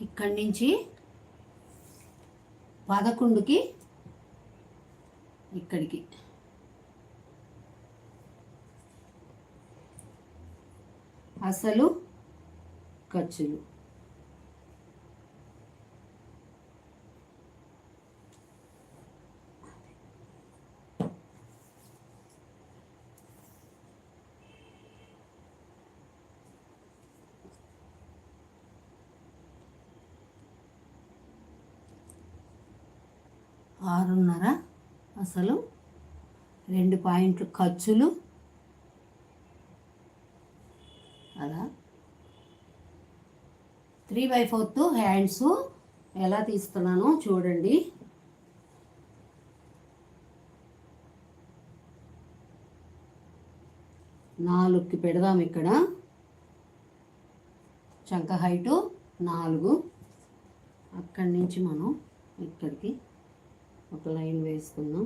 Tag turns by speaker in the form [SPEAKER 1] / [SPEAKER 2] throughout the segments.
[SPEAKER 1] ఇక్కడి నుంచి 11కి ఇక్కడికి అసలు ఖర్చులు. ఆరున్నర అసలు, 2 పాయింట్లు ఖర్చులు, అలా 3/4 హ్యాండ్స్ ఎలా తీస్తున్నానో చూడండి. నాలుగుకి పెడదాం. ఇక్కడ చంక హైటు 4, అక్కడి నుంచి మనం ఇక్కడికి ఒక లైన్ వేసుకుందాం.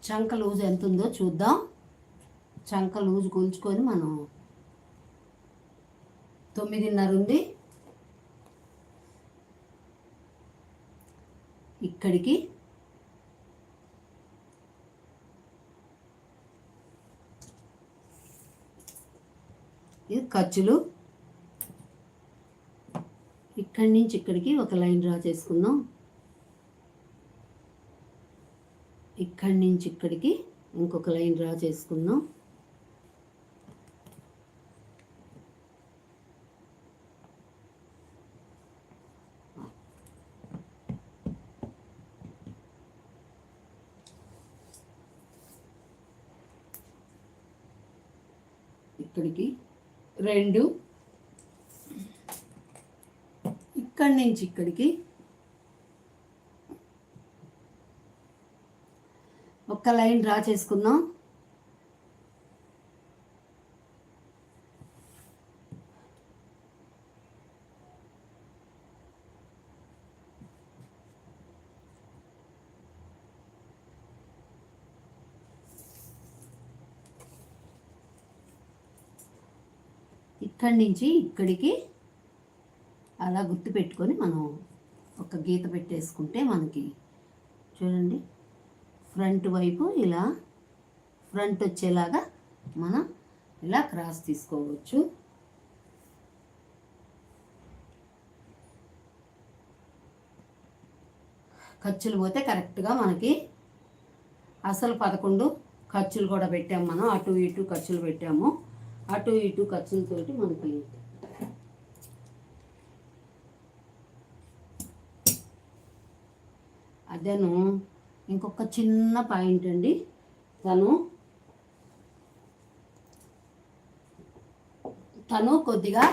[SPEAKER 1] చంక లూజ్ ఎంత ఉందో చూద్దాం. చంక లూజ్ కూల్చుకొని మనం 9.5 ఉంది. ఇక్కడికి ఇది ఖర్చులు. ఇక్కడి నుంచి ఇక్కడికి ఒక లైన్ డ్రా చేసుకుందాం. ఇక్కడి నుంచి ఇక్కడికి ఇంకొక లైన్ డ్రా చేసుకుందాం. ఇక్కడికి 2, ఇక్కడి నుంచి ఇక్కడికి ఒక్క లైన్ డ్రా చేసుకుందాం. ఇక్కడి నుంచి ఇక్కడికి అలా గుర్తు పెట్టుకొని మనం ఒక గీత పెట్టేసుకుంటే మనకి చూడండి ఫ్రంట్ వైపు ఇలా ఫ్రంట్ వచ్చేలాగా మనం ఇలా క్రాస్ తీసుకోవచ్చు. ఖర్చులు పోతే కరెక్ట్గా మనకి అసలు 11 ఖర్చులు కూడా పెట్టాము. మనం అటు ఇటు ఖర్చులు పెట్టాము. అటు ఇటు ఖర్చులతోటి మనకి అదేను. ఇంకొక చిన్న పాయింట్ అండి, తను కొద్దిగా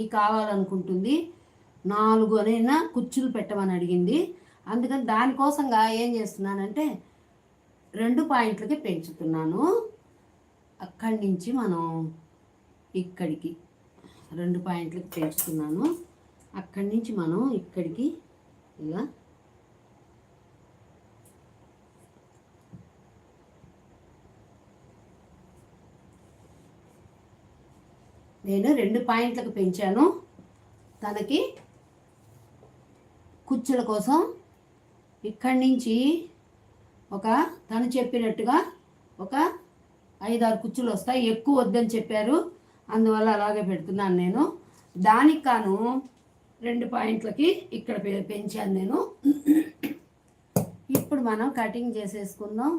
[SPEAKER 1] ఈ కావాలనుకుంటుంది. 4 అనైనా కుర్చీలు పెట్టమని అడిగింది. అందుకని దానికోసంగా ఏం చేస్తున్నానంటే 2 పాయింట్లకి పెంచుతున్నాను. అక్కడి నుంచి మనం ఇక్కడికి 2 పాయింట్లకి పెంచుతున్నాను. అక్కడి నుంచి మనం ఇక్కడికి ఇలా నేను 2 పాయింట్లకు పెంచాను. తనకి కుచ్చుల కోసం ఇక్కడి నుంచి తను చెప్పినట్టుగా ఒక 5-6 కుచ్చులు వస్తాయి. ఎక్కువ వద్దని చెప్పారు, అందువల్ల అలాగే పెడుతున్నాను నేను. దానికి కాను 2 పాయింట్లకి ఇక్కడ పెంచాను నేను. ఇప్పుడు మనం కటింగ్ చేసేసుకుందాం.